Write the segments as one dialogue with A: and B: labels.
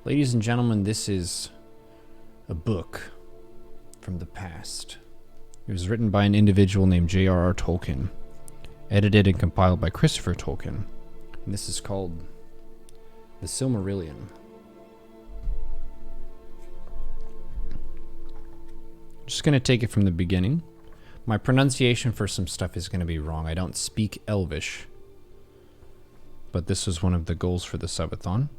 A: Ladies and gentlemen, this is a book from the past. It was written by an individual named J.R.R. Tolkien, edited and compiled by Christopher Tolkien, and this is called The Silmarillion. Just going to take it from the beginning. My pronunciation for some stuff is going to be wrong. I don't speak Elvish, but this was one of the goals for the subathon.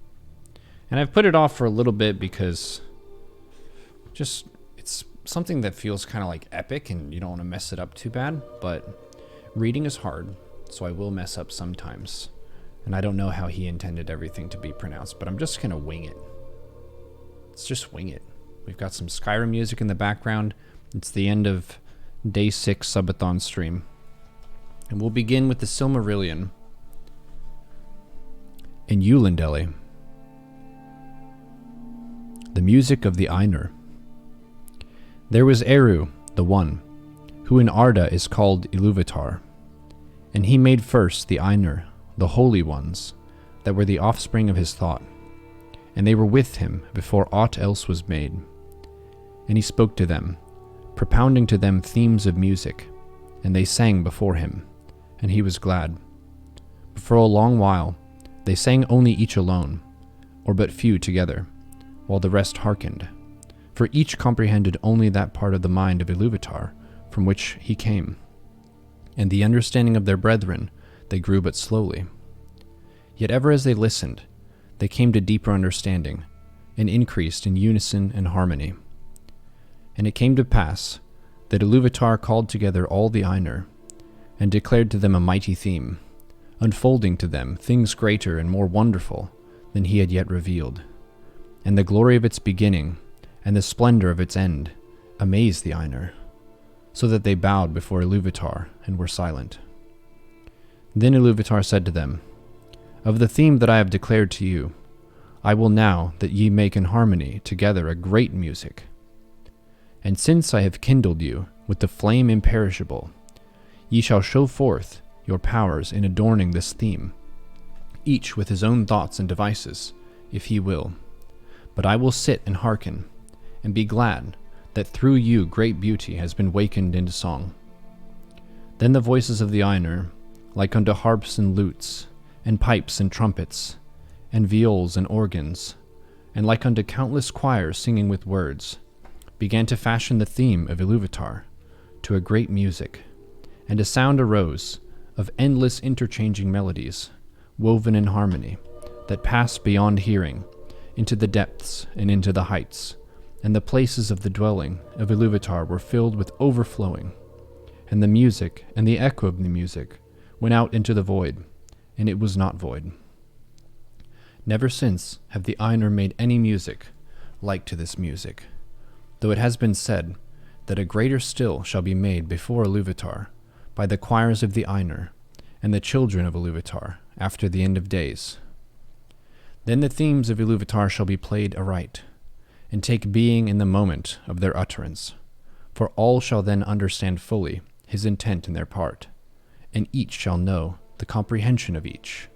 A: And I've put it off for a little bit because it's something that feels kind of like epic and you don't want to mess it up too bad, but reading is hard, so I will mess up sometimes. And I don't know how he intended everything to be pronounced, but I'm just going to wing it. Let's just wing it. We've got some Skyrim music in the background. It's the end of Day 6 subathon stream. And we'll begin with the Silmarillion. Ainulindale. The music of the Ainur. There was Eru, the One, who in Arda is called Iluvatar. And he made first the Ainur, the holy ones, that were the offspring of his thought. And they were with him before aught else was made. And he spoke to them, propounding to them themes of music, and they sang before him, and he was glad. But for a long while they sang only each alone, or but few together, while the rest hearkened, for each comprehended only that part of the mind of Iluvatar from which he came, and the understanding of their brethren they grew but slowly. Yet ever as they listened, they came to deeper understanding, and increased in unison and harmony. And it came to pass that Iluvatar called together all the Ainur, and declared to them a mighty theme, unfolding to them things greater and more wonderful than he had yet revealed. And the glory of its beginning, and the splendor of its end, amazed the Ainur, so that they bowed before Iluvatar and were silent. Then Iluvatar said to them, Of the theme that I have declared to you, I will now that ye make in harmony together a great music. And since I have kindled you with the flame imperishable, ye shall show forth your powers in adorning this theme, each with his own thoughts and devices, if he will. But I will sit and hearken, and be glad that through you great beauty has been wakened into song. Then the voices of the Ainur, like unto harps and lutes, and pipes and trumpets, and viols and organs, and like unto countless choirs singing with words, began to fashion the theme of Iluvatar to a great music, and a sound arose of endless interchanging melodies, woven in harmony, that passed beyond hearing, into the depths and into the heights, and the places of the dwelling of Iluvatar were filled with overflowing, and the music and the echo of the music went out into the void, and it was not void. Never since have the Ainur made any music like to this music, though it has been said that a greater still shall be made before Iluvatar by the choirs of the Ainur and the children of Iluvatar after the end of days. Then the themes of Iluvatar shall be played aright, and take being in the moment of their utterance, for all shall then understand fully his intent in their part, and each shall know the comprehension of each,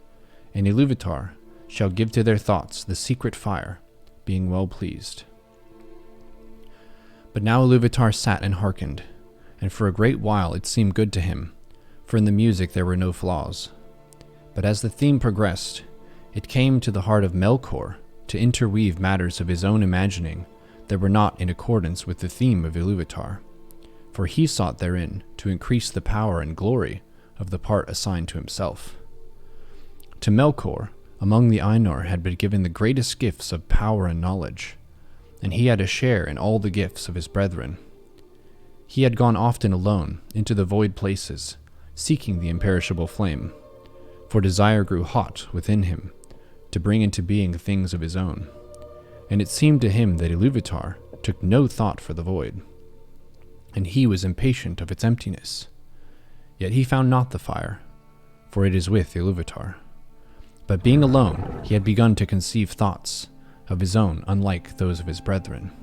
A: and Iluvatar shall give to their thoughts the secret fire, being well pleased. But now Iluvatar sat and hearkened, and for a great while it seemed good to him, for in the music there were no flaws. But as the theme progressed, it came to the heart of Melkor to interweave matters of his own imagining that were not in accordance with the theme of Iluvatar, for he sought therein to increase the power and glory of the part assigned to himself. To Melkor, among the Ainur had been given the greatest gifts of power and knowledge, and he had a share in all the gifts of his brethren. He had gone often alone into the void places, seeking the imperishable flame, for desire grew hot within him to bring into being things of his own, and it seemed to him that Iluvatar took no thought for the void, and he was impatient of its emptiness. Yet he found not the fire, for it is with Iluvatar. But being alone, he had begun to conceive thoughts of his own unlike those of his brethren.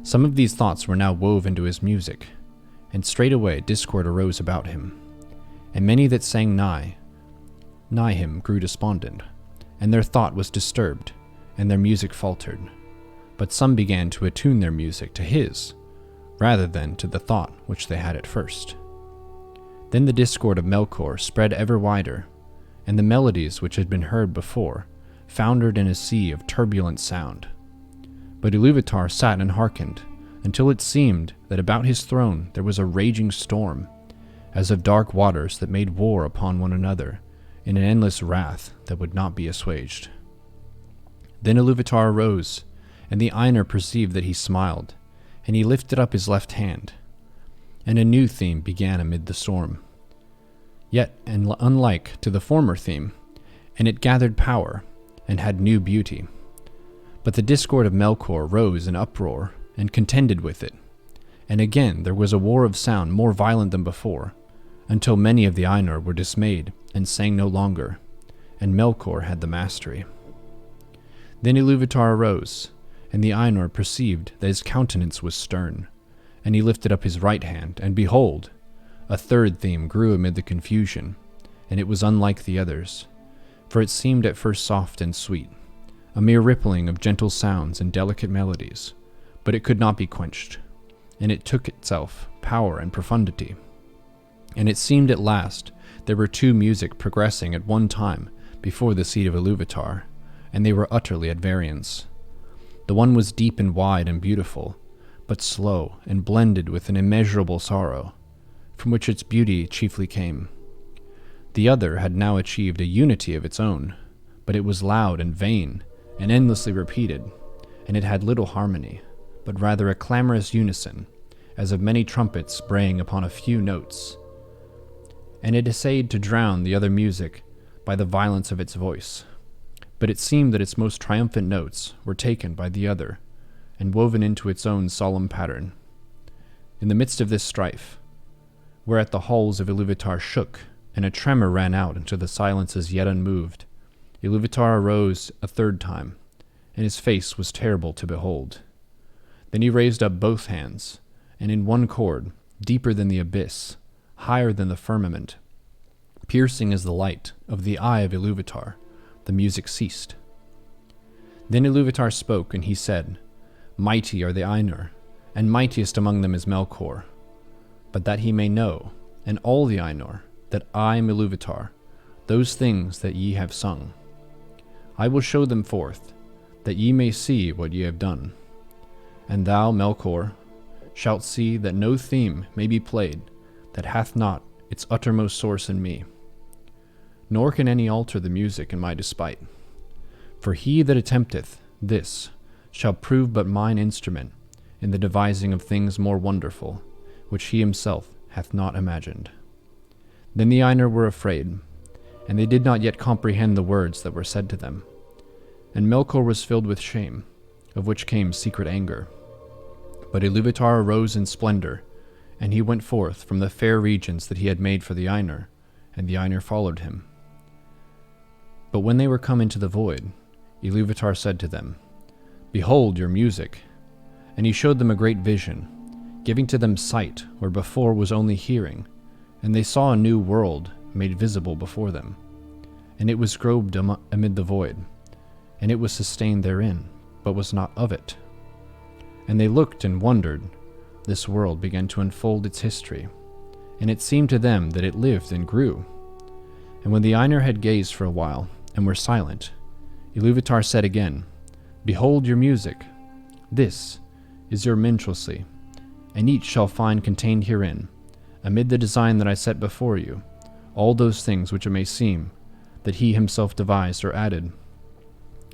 A: Some of these thoughts were now wove into his music, and straightway discord arose about him, and many that sang nigh him grew despondent, and their thought was disturbed, and their music faltered, but some began to attune their music to his, rather than to the thought which they had at first. Then the discord of Melkor spread ever wider, and the melodies which had been heard before foundered in a sea of turbulent sound. But Iluvatar sat and hearkened, until it seemed that about his throne there was a raging storm, as of dark waters that made war upon one another, in an endless wrath that would not be assuaged. Then Iluvatar arose, and the Ainur perceived that he smiled, and he lifted up his left hand, and a new theme began amid the storm. Yet unlike to the former theme, and it gathered power, and had new beauty. But the discord of Melkor rose in uproar, and contended with it, and again there was a war of sound more violent than before, until many of the Ainur were dismayed, and sang no longer, and Melkor had the mastery. Then Iluvatar arose, and the Ainur perceived that his countenance was stern, and he lifted up his right hand, and behold, a third theme grew amid the confusion, and it was unlike the others, for it seemed at first soft and sweet, a mere rippling of gentle sounds and delicate melodies, but it could not be quenched, and it took itself power and profundity. And it seemed at last there were two music progressing at one time before the seat of Iluvatar, and they were utterly at variance. The one was deep and wide and beautiful, but slow and blended with an immeasurable sorrow, from which its beauty chiefly came. The other had now achieved a unity of its own, but it was loud and vain, and endlessly repeated, and it had little harmony, but rather a clamorous unison, as of many trumpets braying upon a few notes. And it essayed to drown the other music by the violence of its voice, but it seemed that its most triumphant notes were taken by the other, and woven into its own solemn pattern. In the midst of this strife, whereat the halls of Iluvatar shook, and a tremor ran out into the silences yet unmoved, Iluvatar arose a third time, and his face was terrible to behold. Then he raised up both hands, and in one chord, deeper than the abyss, higher than the firmament, piercing as the light of the eye of Iluvatar, the music ceased. Then Iluvatar spoke, and he said, "Mighty are the Ainur, and mightiest among them is Melkor. But that he may know, and all the Ainur, that I am Iluvatar, those things that ye have sung. I will show them forth, that ye may see what ye have done. And thou, Melkor, shalt see that no theme may be played that hath not its uttermost source in me. Nor can any alter the music in my despite. For he that attempteth this shall prove but mine instrument in the devising of things more wonderful, which he himself hath not imagined." Then the Ainur were afraid, and they did not yet comprehend the words that were said to them. And Melkor was filled with shame, of which came secret anger. But Iluvatar arose in splendor, and he went forth from the fair regions that he had made for the Ainur, and the Ainur followed him. But when they were come into the void, Iluvatar said to them, "Behold your music." And he showed them a great vision, giving to them sight where before was only hearing, and they saw a new world made visible before them. And it was groped amid the void, and it was sustained therein, but was not of it. And they looked and wondered. This world began to unfold its history, and it seemed to them that it lived and grew. And when the Ainur had gazed for a while, and were silent, Iluvatar said again, "Behold your music. This is your minstrelsy, and each shall find contained herein, amid the design that I set before you, all those things which it may seem that he himself devised or added.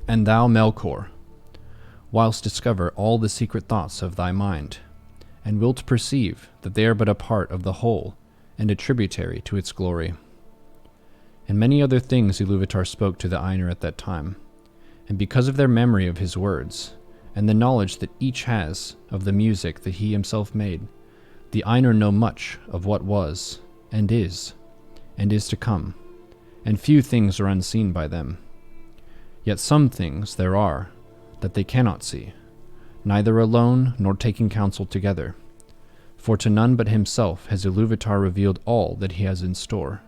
A: And thou, Melkor, whilst discover all the secret thoughts of thy mind, and wilt perceive that they are but a part of the whole, and a tributary to its glory." And many other things Iluvatar spoke to the Ainur at that time, and because of their memory of his words, and the knowledge that each has of the music that he himself made, the Ainur know much of what was, and is to come, and few things are unseen by them. Yet some things there are that they cannot see, neither alone nor taking counsel together, for to none but himself has Iluvatar revealed all that he has in store.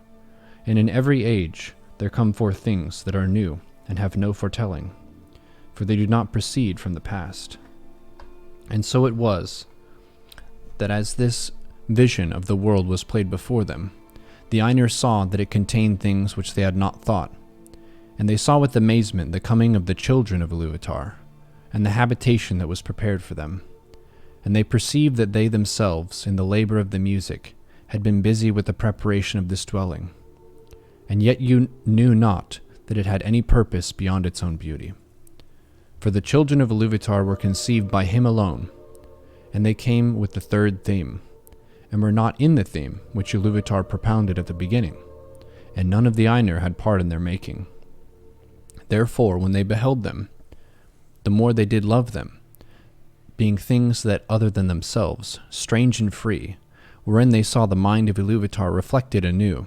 A: And in every age there come forth things that are new and have no foretelling. for they do not proceed from the past. And so it was that as this vision of the world was played before them, the Ainur saw that it contained things which they had not thought, and they saw with amazement the coming of the children of Iluvatar, and the habitation that was prepared for them. And they perceived that they themselves, in the labor of the music, had been busy with the preparation of this dwelling, and yet you knew not that it had any purpose beyond its own beauty. For the children of Iluvatar were conceived by him alone, and they came with the third theme, and were not in the theme which Iluvatar propounded at the beginning, and none of the Ainur had part in their making. Therefore, when they beheld them, the more they did love them, being things that other than themselves, strange and free, wherein they saw the mind of Iluvatar reflected anew,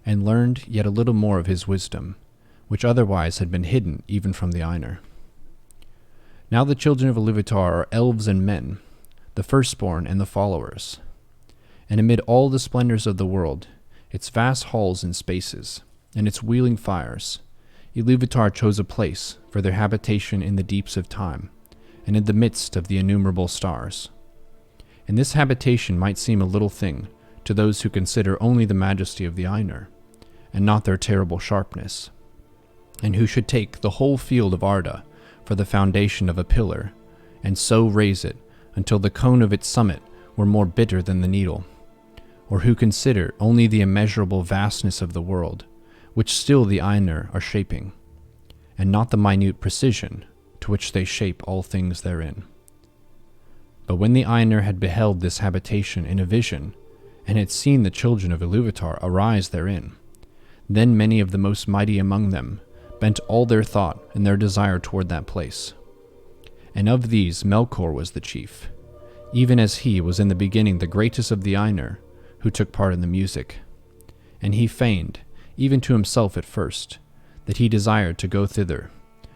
A: and learned yet a little more of his wisdom, which otherwise had been hidden even from the Ainur. Now the children of Iluvatar are elves and men, the firstborn and the followers. And amid all the splendors of the world, its vast halls and spaces, and its wheeling fires, Iluvatar chose a place for their habitation in the deeps of time, and in the midst of the innumerable stars. And this habitation might seem a little thing to those who consider only the majesty of the Ainur, and not their terrible sharpness, and who should take the whole field of Arda for the foundation of a pillar, and so raise it until the cone of its summit were more bitter than the needle, or who consider only the immeasurable vastness of the world, which still the Ainur are shaping, and not the minute precision to which they shape all things therein. But when the Ainur had beheld this habitation in a vision, and had seen the children of Iluvatar arise therein, then many of the most mighty among them bent all their thought and their desire toward that place. And of these Melkor was the chief, even as he was in the beginning the greatest of the Ainur, who took part in the music. And he feigned, even to himself at first, that he desired to go thither,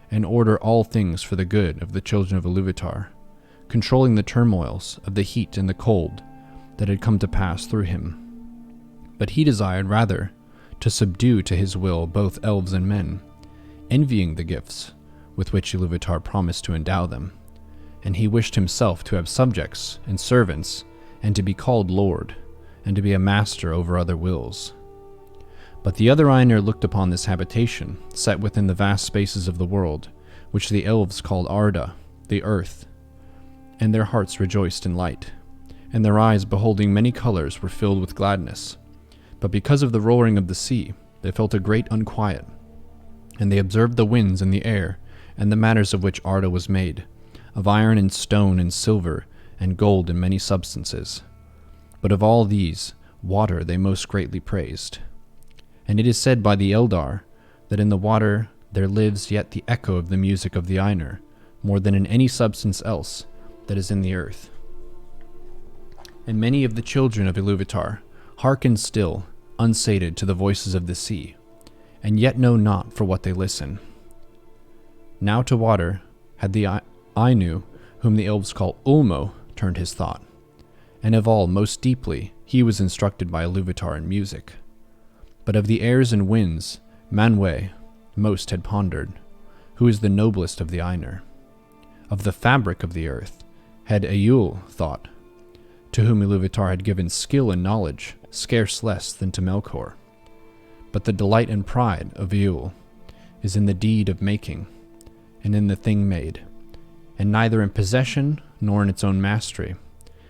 A: and order all things for the good of the children of Iluvatar, controlling the turmoils of the heat and the cold that had come to pass through him. But he desired rather to subdue to his will both elves and men, envying the gifts with which Iluvatar promised to endow them, and he wished himself to have subjects and servants, and to be called lord, and to be a master over other wills. But the other Ainur looked upon this habitation, set within the vast spaces of the world, which the elves called Arda, the earth, and their hearts rejoiced in light, and their eyes beholding many colors were filled with gladness. But because of the roaring of the sea, they felt a great unquiet, and they observed the winds and the air, and the matters of which Arda was made, of iron and stone and silver and gold and many substances. But of all these, water they most greatly praised. And it is said by the Eldar that in the water there lives yet the echo of the music of the Ainur, more than in any substance else that is in the earth. And many of the children of Iluvatar hearken still, unsated, to the voices of the sea, and yet know not for what they listen. Now to water had the Ainu, whom the elves call Ulmo, turned his thought, and of all most deeply he was instructed by Iluvatar in music. But of the airs and winds, Manwë most had pondered, who is the noblest of the Ainur. Of the fabric of the earth had Aiul thought, to whom Iluvatar had given skill and knowledge scarce less than to Melkor. But the delight and pride of Aiul is in the deed of making, and in the thing made, and neither in possession nor in its own mastery,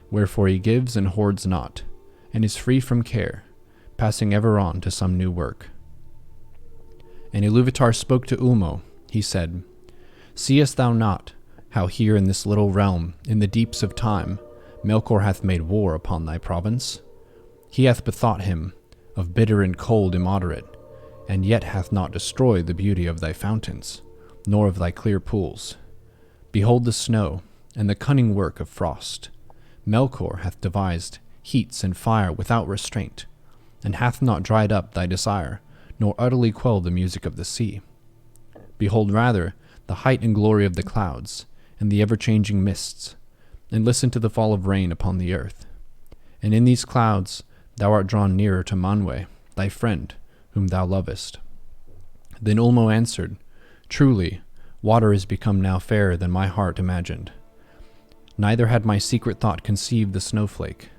A: wherefore he gives and hoards not, and is free from care, passing ever on to some new work. And Iluvatar spoke to Ulmo. He said, "Seest thou not how here in this little realm, in the deeps of time, Melkor hath made war upon thy province? He hath bethought him of bitter and cold immoderate, and yet hath not destroyed the beauty of thy fountains, nor of thy clear pools. Behold the snow, and the cunning work of frost. Melkor hath devised heats and fire without restraint, and hath not dried up thy desire, nor utterly quelled the music of the sea. Behold rather the height and glory of the clouds, and the ever-changing mists, and listen to the fall of rain upon the earth. And in these clouds thou art drawn nearer to Manwë, thy friend, whom thou lovest." Then Ulmo answered, "Truly, Water is become now fairer than my heart imagined. Neither had my secret thought conceived the snowflake,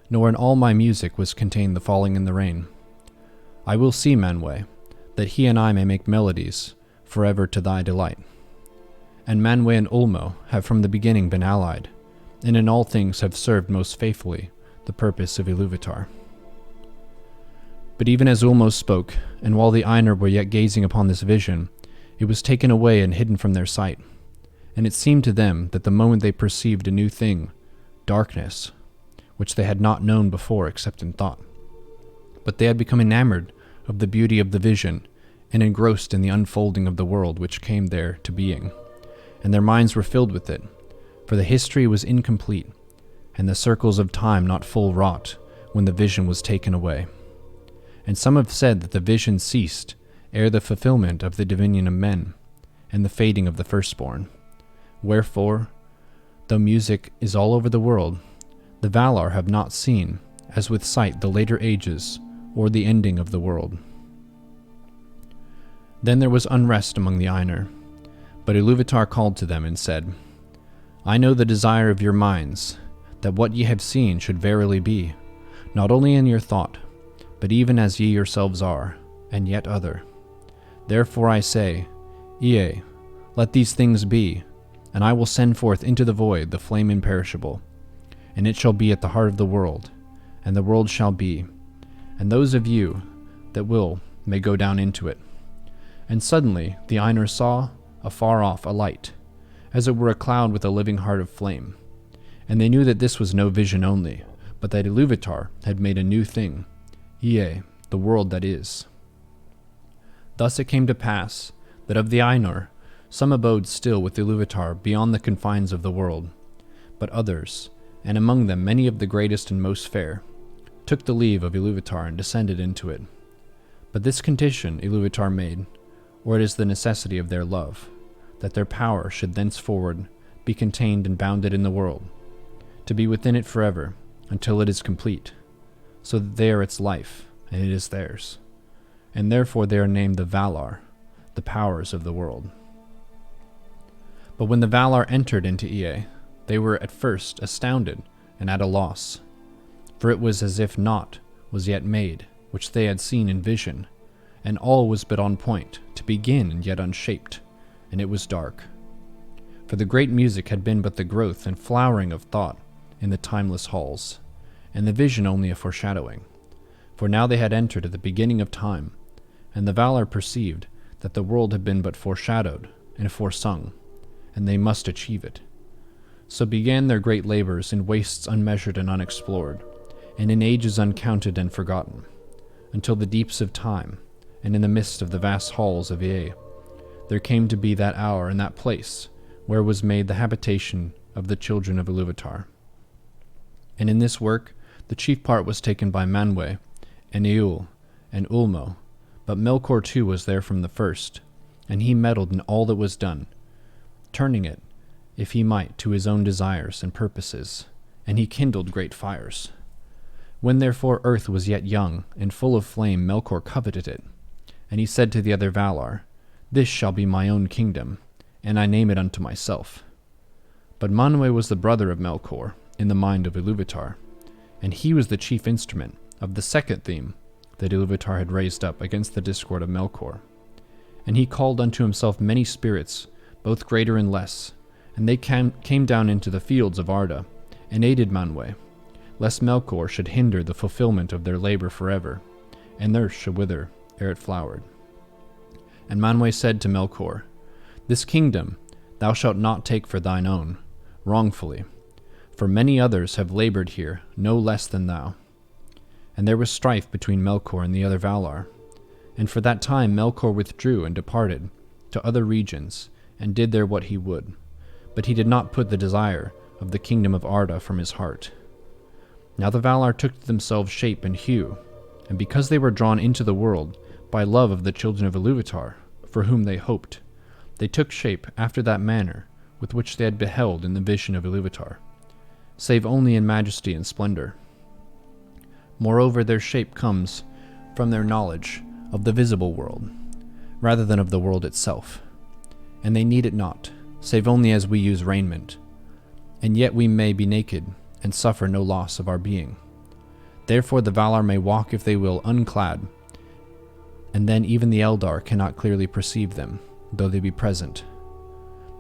A: nor in all my music was contained the falling in the rain. I will see Manwe, that he and I may make melodies forever to thy delight. And Manwe and Ulmo have from the beginning been allied, and in all things have served most faithfully the purpose of Iluvatar. But even as Ulmo spoke, and while the Ainur were yet gazing upon this vision, it was taken away and hidden from their sight, and it seemed to them that the moment they perceived a new thing, darkness, which they had not known before except in thought. But they had become enamored of the beauty of the vision, and engrossed in the unfolding of the world which came there to being, and their minds were filled with it, for the history was incomplete, and the circles of time not full wrought, when the vision was taken away. And some have said that the vision ceased ere the fulfillment of the dominion of men, and the fading of the firstborn. Wherefore, though music is all over the world, the Valar have not seen, as with sight, the later ages, or the ending of the world. Then there was unrest among the Ainur, but Iluvatar called to them and said, I know the desire of your minds, that what ye have seen should verily be, not only in your thought, but even as ye yourselves are, and yet other. Therefore I say, Ea, let these things be, and I will send forth into the void the flame imperishable, and it shall be at the heart of the world, and the world shall be, and those of you that will may go down into it. And suddenly the Ainur saw, afar off, a light, as it were a cloud with a living heart of flame, and they knew that this was no vision only, but that Iluvatar had made a new thing, Ea, the world that is. Thus it came to pass that of the Ainur some abode still with Iluvatar beyond the confines of the world, but others, and among them many of the greatest and most fair, took the leave of Iluvatar and descended into it. But this condition Iluvatar made, or it is the necessity of their love, that their power should thenceforward be contained and bounded in the world, to be within it forever, until it is complete, so that they are its life, and it is theirs. And therefore they are named the Valar, the powers of the world. But when the Valar entered into Ea, they were at first astounded and at a loss, for it was as if naught was yet made, which they had seen in vision, and all was but on point to begin and yet unshaped, and it was dark. For the great music had been but the growth and flowering of thought in the timeless halls, and the vision only a foreshadowing. For now they had entered at the beginning of time, and the Valar perceived that the world had been but foreshadowed and foresung, and they must achieve it. So began their great labors in wastes unmeasured and unexplored, and in ages uncounted and forgotten, until the deeps of time, and in the midst of the vast halls of Ea, there came to be that hour and that place where was made the habitation of the children of Iluvatar. And in this work the chief part was taken by Manwe, and Eul, and Ulmo, but Melkor too was there from the first, and he meddled in all that was done, turning it, if he might, to his own desires and purposes, and he kindled great fires. When therefore earth was yet young and full of flame, Melkor coveted it, and he said to the other Valar, This shall be my own kingdom, and I name it unto myself. But Manwe was the brother of Melkor, in the mind of Iluvatar, and he was the chief instrument of the second theme that Iluvatar had raised up against the discord of Melkor. And he called unto himself many spirits, both greater and less, and they came down into the fields of Arda, and aided Manwe, lest Melkor should hinder the fulfillment of their labor forever, and earth should wither ere it flowered. And Manwe said to Melkor, This kingdom thou shalt not take for thine own, wrongfully, for many others have labored here no less than thou. And there was strife between Melkor and the other Valar, and for that time Melkor withdrew and departed to other regions, and did there what he would, but he did not put the desire of the kingdom of Arda from his heart. Now the Valar took to themselves shape and hue, and because they were drawn into the world by love of the children of Iluvatar, for whom they hoped, they took shape after that manner with which they had beheld in the vision of Iluvatar, save only in majesty and splendor. Moreover, their shape comes from their knowledge of the visible world, rather than of the world itself. and they need it not, save only as we use raiment. And yet we may be naked, and suffer no loss of our being. Therefore the Valar may walk if they will unclad, and then even the Eldar cannot clearly perceive them, though they be present.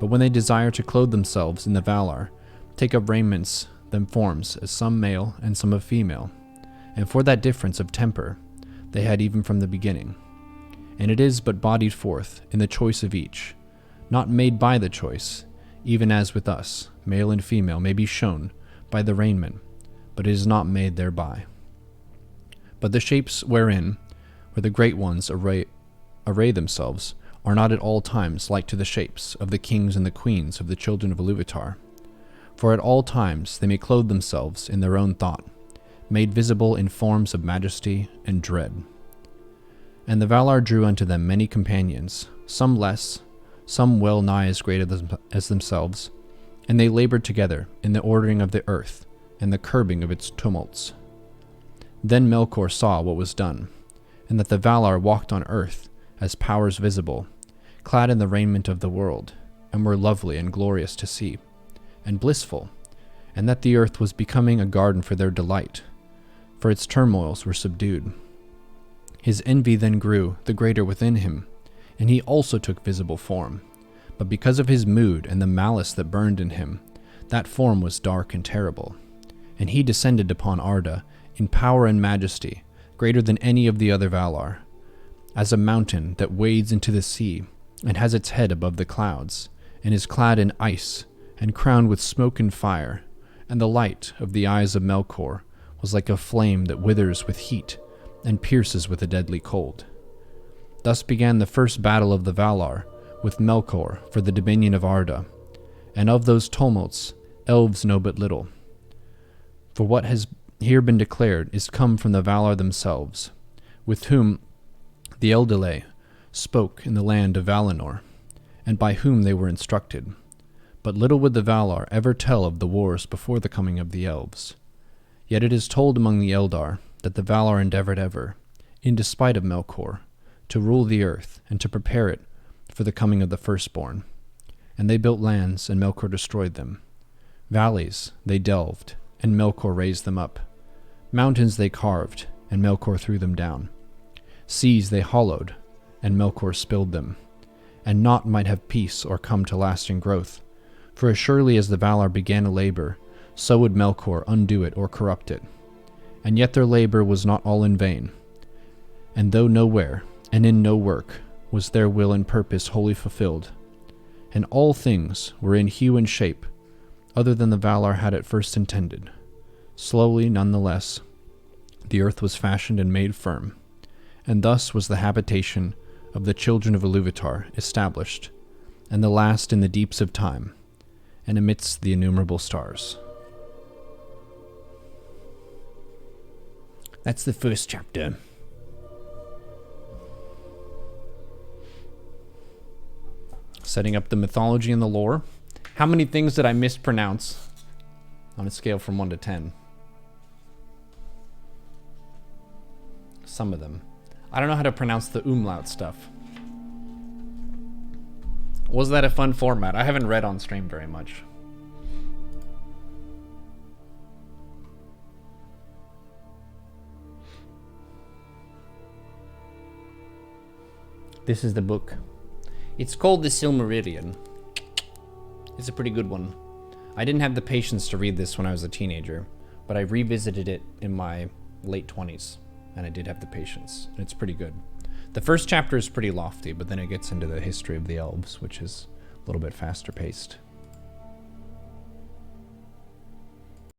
A: But when they desire to clothe themselves in the Valar, take up raiments them forms as some male and some of female, and for that difference of temper they had even from the beginning. And it is but bodied forth in the choice of each, not made by the choice, even as with us, male and female may be shown by the raiment, but it is not made thereby. But the shapes wherein, where the great ones array themselves, are not at all times like to the shapes of the kings and the queens of the children of Ilúvatar. For at all times they may clothe themselves in their own thought, made visible in forms of majesty and dread. And the Valar drew unto them many companions, some less, some well nigh as great as themselves, and they labored together in the ordering of the earth and the curbing of its tumults. Then Melkor saw what was done, and that the Valar walked on earth as powers visible, clad in the raiment of the world, and were lovely and glorious to see, and blissful, and that the earth was becoming a garden for their delight, for its turmoils were subdued. His envy then grew the greater within him, and he also took visible form. But because of his mood and the malice that burned in him, that form was dark and terrible. And he descended upon Arda in power and majesty, greater than any of the other Valar, as a mountain that wades into the sea, and has its head above the clouds, and is clad in ice, and crowned with smoke and fire, and the light of the eyes of Melkor was like a flame that withers with heat, and pierces with a deadly cold. Thus began the first battle of the Valar, with Melkor for the dominion of Arda, and of those tumults elves know but little. For what has here been declared is come from the Valar themselves, with whom the Eldale spoke in the land of Valinor, and by whom they were instructed. But little would the Valar ever tell of the wars before the coming of the elves. Yet it is told among the Eldar that the Valar endeavored ever, in despite of Melkor, to rule the earth and to prepare it for the coming of the firstborn. And they built lands, and Melkor destroyed them. Valleys they delved, and Melkor raised them up. Mountains they carved, and Melkor threw them down. Seas they hollowed, and Melkor spilled them. And naught might have peace or come to lasting growth. For as surely as the Valar began a labor, so would Melkor undo it or corrupt it. And yet their labor was not all in vain. And though nowhere, and in no work, was their will and purpose wholly fulfilled, and all things were in hue and shape, other than the Valar had at first intended. Slowly, none the less, the earth was fashioned and made firm, and thus was the habitation of the children of Ilúvatar established, and the last in the deeps of time, and amidst the innumerable stars. That's the first chapter. Setting up the mythology and the lore. How many things did I mispronounce on a scale from 1 to 10? Some of them. I don't know how to pronounce the umlaut stuff. Was that a fun format? I haven't read on stream very much. This is the book. It's called the Silmarillion. It's a pretty good one. I didn't have the patience to read this when I was a teenager, but I revisited it in my late 20s, and I did have the patience, and it's pretty good. The first chapter is pretty lofty, but then it gets into the history of the elves, which is a little bit faster paced.